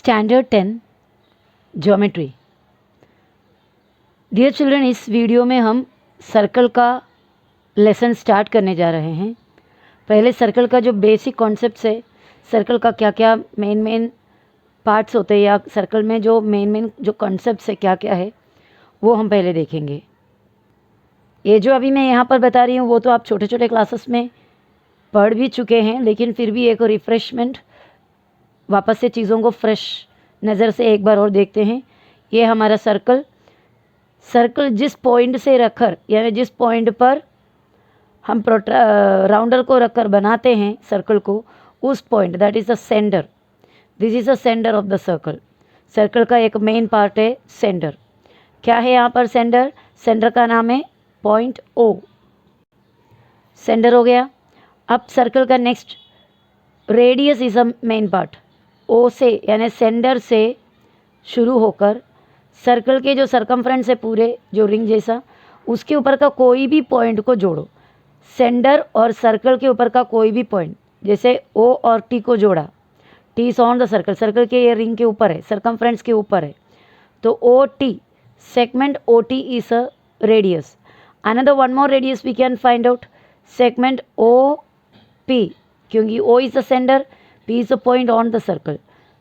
Standard 10 geometry. Dear children, इस video में हम सर्कल का लेसन स्टार्ट करने जा रहे हैं। पहले सर्कल का जो बेसिक कॉन्सेप्ट्स है, सर्कल का क्या क्या मेन पार्ट्स होते हैं या सर्कल में जो मेन जो कॉन्सेप्ट्स है क्या क्या है, वो हम पहले देखेंगे। ये जो अभी मैं यहाँ पर बता रही हूँ वो तो आप छोटे छोटे क्लासेस में पढ़ भी चुके हैं, लेकिन फिर भी एक रिफ़्रेशमेंट, वापस से चीज़ों को फ्रेश नज़र से एक बार और देखते हैं। ये हमारा सर्कल जिस पॉइंट से रखकर, यानी जिस पॉइंट पर हम राउंडर को रखकर बनाते हैं सर्कल को, उस point, that is the centre. This is the centre of the circle. Circle का एक मेन पार्ट है सेंटर। क्या है यहाँ पर सेंटर? सेंटर का नाम है पॉइंट ओ। सेंटर हो गया। अब सर्कल का next radius is a main part. O से यानी सेंटर से शुरू होकर सर्कल के जो सरकमफ्रेंस है पूरे, जो रिंग जैसा, उसके ऊपर का कोई भी पॉइंट को जोड़ो। सेंटर और सर्कल के ऊपर का कोई भी पॉइंट, जैसे ओ और टी को जोड़ा, T is on the circle, circle के ये रिंग के ऊपर है, सरकमफ्रेंस के ऊपर है, तो O T, segment O T is a radius. Another one more radius we can find out, segment O P, क्योंकि O is the centre, P is the point on the circle.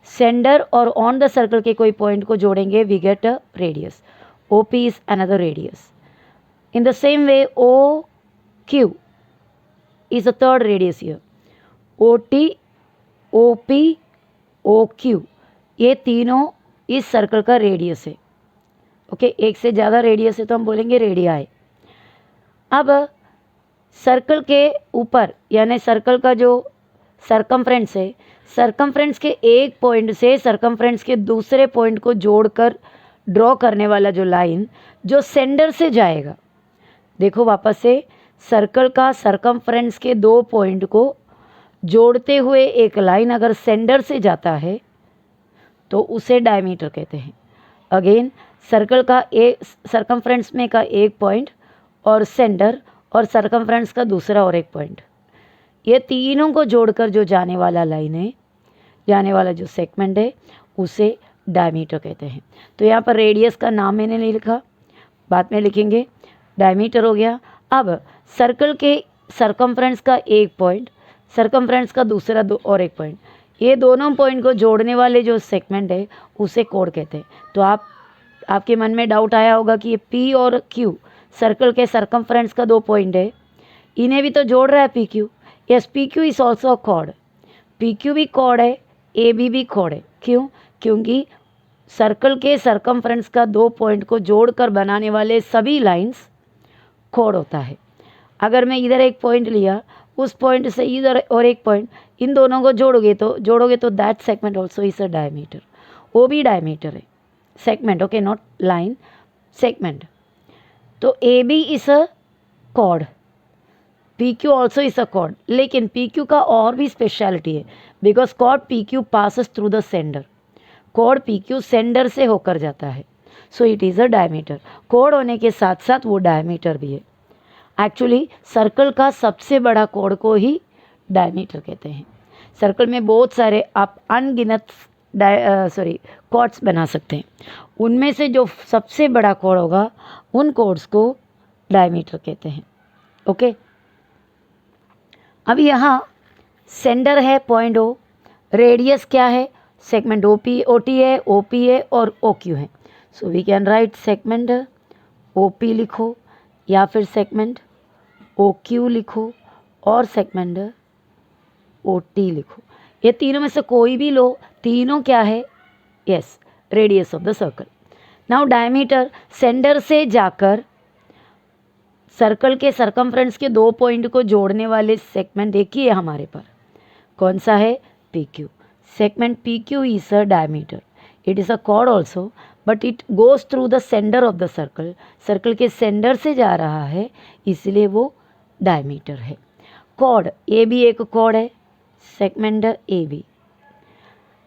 Centre और on the circle के कोई point को जोड़ेंगे, we get a radius. O P is another radius. In the same way O Q is a third radius here. O T, O P, O Q, ये तीनों इस circle का radius है। Okay, एक से ज़्यादा रेडियस है तो हम बोलेंगे रेडियाई। अब सर्कल के ऊपर, यानी सर्कल का जो सरकमफ्रेंस है, सरकमफ्रेंस के एक पॉइंट से सरकमफ्रेंस के दूसरे पॉइंट को जोड़कर ड्रॉ करने वाला जो लाइन, जो सेंटर से जाएगा, देखो वापस से, सर्कल का सरकमफ्रेंस के दो पॉइंट को जोड़ते हुए एक लाइन अगर सेंटर से जाता है तो उसे डायमीटर कहते हैं। अगेन, सर्कल का एक सरकमफ्रेंस में का एक पॉइंट और सेंटर और सरकमफ्रेंस का दूसरा और एक पॉइंट, ये तीनों को जोड़कर जो जाने वाला लाइन है, जाने वाला जो सेगमेंट है, उसे डायमीटर कहते हैं। तो यहाँ पर रेडियस का नाम मैंने नहीं लिखा, बाद में लिखेंगे। डायमीटर हो गया। अब सर्कल के सरकमफ्रेंस का एक पॉइंट, सरकमफ्रेंस का दूसरा और एक पॉइंट, ये दोनों पॉइंट को जोड़ने वाले जो सेगमेंट है उसे कोड कहते हैं। तो आपके मन में डाउट आया होगा कि ये पी और क्यू, सर्कल के सरकमफ्रेंस का दो पॉइंट है, इन्हें भी तो जोड़ रहा है P Q. Yes, P Q is also a chord. P Q भी कॉर्ड है, ए बी भी कॉर्ड है। क्यों? क्योंकि सर्कल के सरकमफ्रेंस का दो पॉइंट को जोड़कर बनाने वाले सभी लाइंस कॉर्ड होता है। अगर मैं इधर एक पॉइंट लिया, उस पॉइंट से इधर और एक पॉइंट, इन दोनों को जोड़ोगे तो that segment also is a diameter. वो भी डायमीटर है, segment, okay, not line, segment. तो A B is a chord, P Q also is a chord, लेकिन पी क्यू का और भी स्पेशलिटी है, because chord P Q passes through the centre. Chord P Q centre से होकर जाता है, so it is a diameter. Chord होने के साथ साथ वो डायमीटर भी है। एक्चुअली सर्कल का सबसे बड़ा कॉर्ड को ही डायमीटर कहते हैं। सर्कल में बहुत सारे आप अनगिनत कॉर्ड्स बना सकते हैं, उनमें से जो सबसे बड़ा कॉर्ड होगा उन कॉर्ड्स को डायमीटर कहते हैं। ओके, अब यहाँ सेंटर है पॉइंट ओ, रेडियस क्या है? Segment O P, O T है, ओ पी है और ओ क्यू है। So we can write segment O P लिखो, या फिर सेगमेंट ओ क्यू लिखो, और सेगमेंट ओ टी लिखो। ये तीनों में से कोई भी लो, तीनों क्या है? Yes, radius of the circle. Now diameter, centre से जाकर सर्कल के सरकमफ्रेंस के दो पॉइंट को जोड़ने वाले सेगमेंट एक ही है हमारे पर। कौन सा है? P Q. Segment P Q is a diameter. It is a chord also, but it goes through the centre of the circle. Circle के सेंटर से जा रहा है, इसलिए वो डायमीटर है। कॉर्ड, ए बी एक कॉर्ड है, segment A B.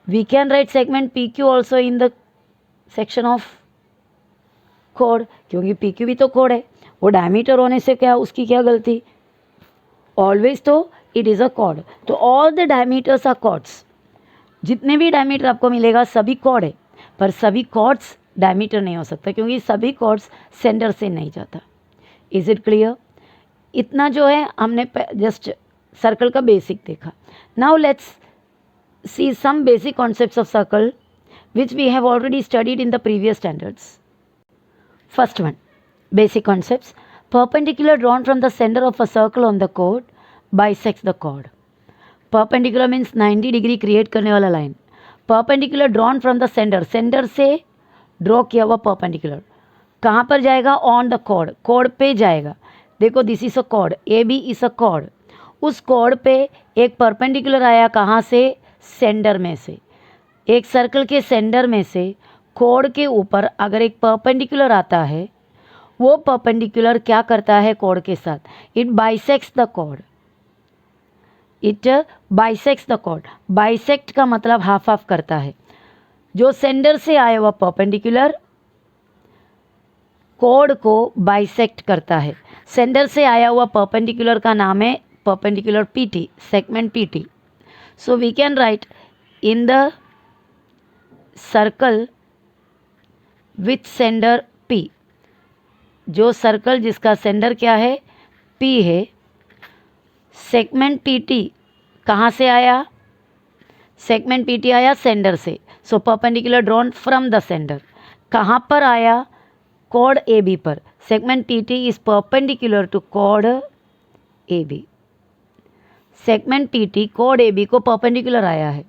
We can write segment P Q also in the section of chord, क्योंकि पी क्यू भी तो कॉर्ड है। वो डायमीटर होने से क्या, उसकी क्या गलती? ऑलवेज तो इट इज़ अ कॉर्ड। तो all the diameters are chords. जितने भी डायमीटर आपको मिलेगा सभी कॉर्ड है, पर सभी कॉर्ड्स डायमीटर नहीं हो सकता क्योंकि सभी कॉर्ड्स सेंटर से नहीं जाता। Is it clear? इतना जो है हमने जस्ट सर्कल का बेसिक देखा। Now let's see some basic concepts of circle which we have already studied in the previous standards. First one, basic concepts. Perpendicular drawn from the center of a circle on the chord bisects the chord. Perpendicular means 90 degree create करने वाला line. Perpendicular drawn from the center, center से draw किया हुआ perpendicular कहाँ पर जाएगा? On the chord, chord पे जाएगा। देखो this is a chord, AB is a chord. उस chord पे एक perpendicular आया कहाँ से? सेंटर में से। एक सर्कल के सेंटर में से कोड के ऊपर अगर एक परपेंडिकुलर आता है, वो परपेंडिकुलर क्या करता है कोड के साथ? It bisects the code, it bisects the code. Bisect का मतलब हाफ हाफ करता है। जो सेंटर से आया हुआ परपेंडिकुलर कोड को बाइसेक्ट करता है। सेंटर से आया हुआ परपेंडिकुलर का नाम है perpendicular P T, segment P T. So we can write in the circle with centre P, जो सर्कल जिसका सेंडर क्या है? P है, सेगमेंट PT कहाँ से आया? सेगमेंट PT आया सेंडर से। So perpendicular drawn from the centre. कहाँ पर आया? कॉर्ड AB पर। Segment PT is perpendicular to chord AB। Segment PT chord AB को परपेंडिकुलर आया है,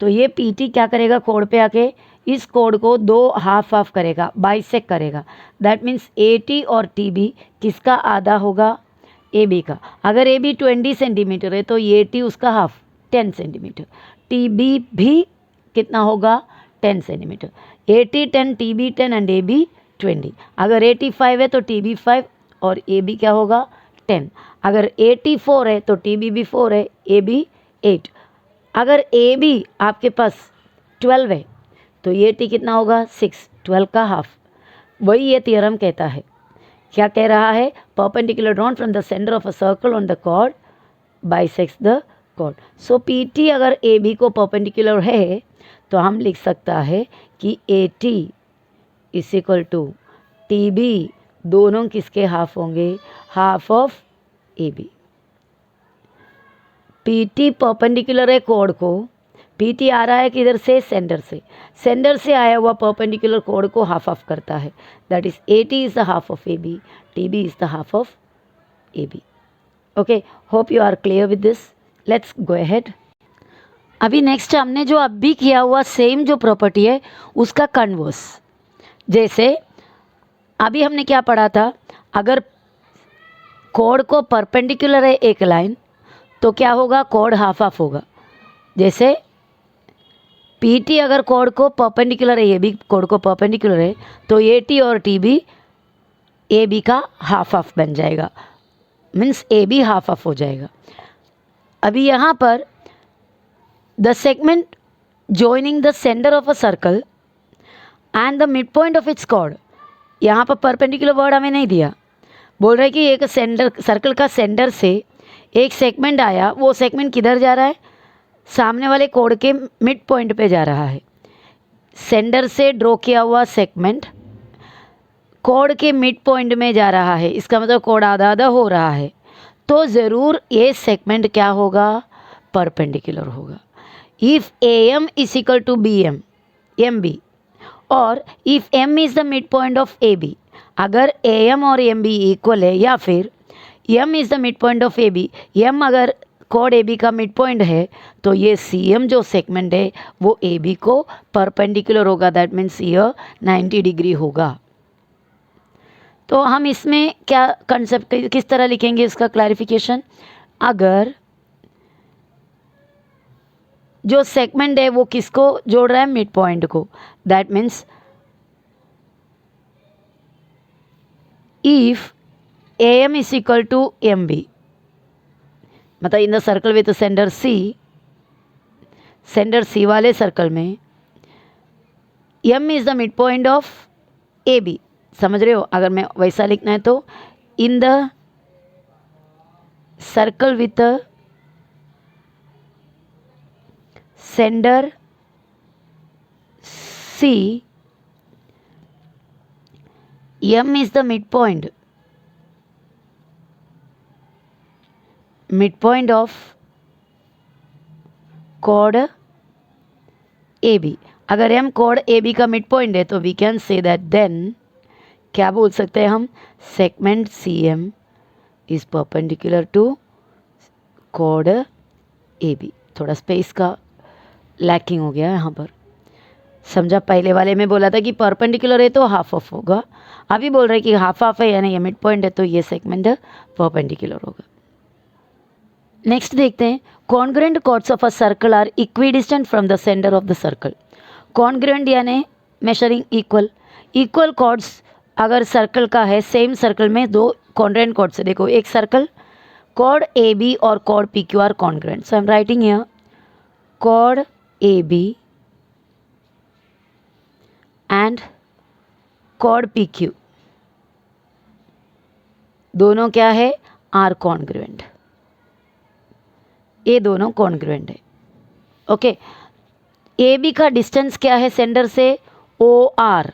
तो ये PT क्या करेगा? कोड पे आके इस कोड को दो हाफ हाफ करेगा, बाइसेक करेगा। दैट मीन्स AT और TB किसका आधा होगा? AB का। अगर AB 20 सेंटीमीटर है तो AT उसका हाफ 10 सेंटीमीटर, TB भी कितना होगा? 10 centimetre. AT 10, TB 10 and AB 20। अगर AT 5 है तो TB 5 और AB क्या होगा? 10। अगर AT 4 है तो TB भी 4 है, AB 8। अगर AB आपके पास 12 है तो AT कितना होगा? 6, 12 का हाफ। वही ये थियरम कहता है। क्या कह रहा है? Perpendicular drawn from the centre of a circle on the chord bisects the chord. So PT अगर AB को परपेंडिकुलर है तो हम लिख सकता है कि AT is equal to TB, दोनों किसके हाफ होंगे? Half of AB। PT perpendicular है कोड को, PT आ रहा है किधर से? सेंटर से। सेंटर से आया हुआ परपेंडिकुलर कोड को हाफ ऑफ करता है। That is AT is the half of AB, TB is the half of AB। Okay, hope you are clear with this. Let's go ahead. अभी नेक्स्ट हमने जो अभी किया हुआ सेम जो प्रॉपर्टी है उसका कन्वर्स। जैसे अभी हमने क्या पढ़ा था? अगर कोड को परपेंडिकुलर है एक लाइन तो क्या होगा? कोड हाफ हाफ होगा। जैसे PT अगर कोड को परपेंडिकुलर है, AB कोड को परपेंडिकुलर है, तो AT और TB AB का हाफ हाफ बन जाएगा, मीन्स AB हाफ हाफ हो जाएगा। अभी यहाँ पर the segment joining the center of a circle and the midpoint of its chord, यहाँ पर परपेंडिकुलर वर्ड हमें नहीं दिया। बोल रहे कि एक सेंटर, सर्कल का सेंटर से एक सेगमेंट आया, वो सेगमेंट किधर जा रहा है? सामने वाले कोड के मिड पॉइंट पे जा रहा है। सेंटर से ड्रॉ किया हुआ सेगमेंट कोड के मिड पॉइंट में जा रहा है, इसका मतलब कोड आधा आधा हो रहा है, तो ज़रूर ये सेगमेंट क्या होगा? परपेंडिकुलर होगा। If AM is equal to BM, MB, और if M is the midpoint of AB, अगर AM और MB इक्वल है या फिर M is the midpoint of AB, M अगर कोड AB का मिड पॉइंट है तो ये CM जो सेगमेंट है वो AB को परपेंडिकुलर होगा। दैट मीन्स ये 90 डिग्री होगा। तो हम इसमें क्या कंसेप्ट किस तरह लिखेंगे इसका क्लैरिफिकेशन? अगर जो सेगमेंट है वो किसको जोड़ रहा है? मिड पॉइंट को। That means if AM is equal to MB, मतलब in the circle with centre C, centre C वाले सर्कल में M is the midpoint of AB, समझ रहे हो? अगर मैं वैसा लिखना है तो इन the circle with centre see M is the midpoint of chord AB. अगर M chord AB का मिड पॉइंट है तो we can say that then क्या बोल सकते हैं हम, segment CM is perpendicular to chord AB. थोड़ा स्पेस का लैकिंग हो गया यहाँ पर, समझा। पहले वाले में बोला था कि परपेंडिकुलर है तो हाफ ऑफ होगा, अभी बोल रहे कि हाफ ऑफ है यानी ये मिड पॉइंट है तो ये सेगमेंट परपेंडिकुलर होगा। नेक्स्ट देखते हैं, congruent chords of a circle are equidistant from the centre of the circle. Congruent यानी मेजरिंग इक्वल कॉर्ड्स अगर सर्कल का है, सेम सर्कल में दो कॉन्ग्रुएंट कॉर्ड्स है, देखो एक सर्कल chord AB और chord PQ are congruent. So I am writing here chord AB and chord PQ दोनों क्या है, आर कॉन्ग्रुएंट, ये दोनों कॉन्ग्रुएंट है। ओके, ए बी का डिस्टेंस क्या है सेंटर से, ओ आर।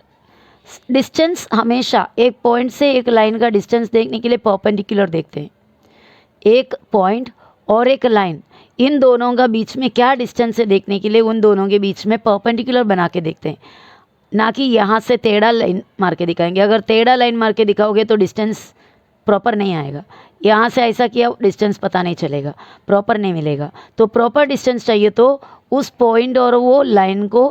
डिस्टेंस हमेशा एक पॉइंट से एक लाइन का डिस्टेंस देखने के लिए परपेंडिकुलर देखते हैं, एक पॉइंट और एक लाइन, इन दोनों का बीच में क्या डिस्टेंस है देखने के लिए उन दोनों के बीच में परपेंडिकुलर बना के देखते हैं, ना कि यहाँ से टेढ़ा लाइन मार के दिखाएंगे। अगर टेढ़ा लाइन मार के दिखाओगे तो डिस्टेंस प्रॉपर नहीं आएगा, यहाँ से ऐसा किया डिस्टेंस पता नहीं चलेगा, प्रॉपर नहीं मिलेगा। तो प्रॉपर डिस्टेंस चाहिए तो उस पॉइंट और वो लाइन को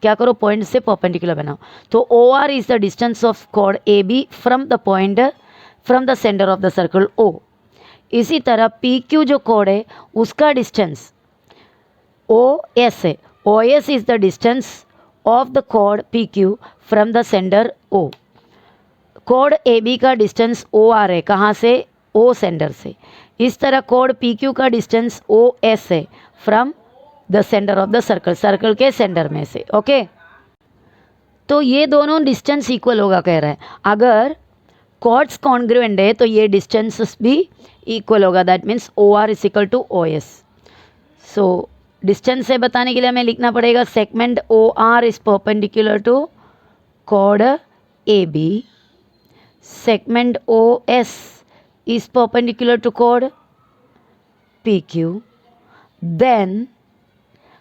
क्या करो, पॉइंट से परपेंडिकुलर बनाओ। तो O R is the distance of chord A B from the point from the centre of the circle O. इसी तरह पी क्यू जो chord है उसका डिस्टेंस ओ एस है, O S is the distance of the chord P Q from the centre O. chord A B का distance O R है, कहाँ से, ओ सेंटर से। इस तरह chord पी क्यू का डिस्टेंस ओ एस है from the centre of the circle, circle के सेंटर में से। ओके, तो ये दोनों डिस्टेंस इक्वल होगा कह रहा है। अगर कॉर्ड्स कॉन्ग्रुएंट है तो ये डिस्टेंसेस भी इक्वल होगा, that means O R is equal to O S. So distance से बताने के लिए हमें लिखना पड़ेगा segment O R is perpendicular to chord A B, segment O S is perpendicular to chord P Q. Then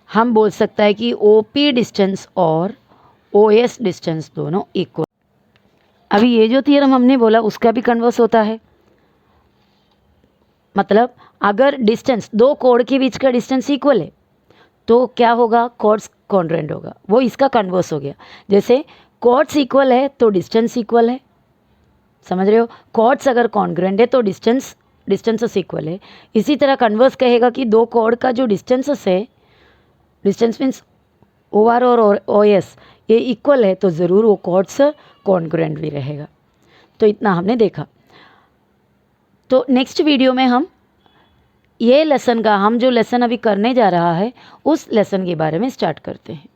हम बोल सकता है कि ओ पी डिस्टेंस और ओ एस डिस्टेंस दोनों इक्वल। अभी ये जो थियरम हमने बोला उसका भी कन्वर्स होता है, मतलब अगर डिस्टेंस दो कोड के बीच का डिस्टेंस इक्वल है तो क्या होगा, कॉर्ड्स कॉन्ग्रुएंट होगा। वो इसका कन्वर्स हो गया, जैसे कॉर्ड्स इक्वल है तो डिस्टेंस इक्वल है, समझ रहे हो। कॉर्ड्स अगर कॉन्ग्रुएंट है तो डिस्टेंसेस इक्वल है। इसी तरह कन्वर्स कहेगा कि दो कॉर्ड का जो डिस्टेंसेस है, डिस्टेंस मीन्स ओ आर और ओ एस ये इक्वल है तो ज़रूर वो कॉर्ड्स कॉन्ग्रुएंट भी रहेगा। तो इतना हमने देखा। तो नेक्स्ट वीडियो में हम ये लेसन का, हम जो लेसन अभी करने जा रहा है उस लेसन के बारे में स्टार्ट करते हैं।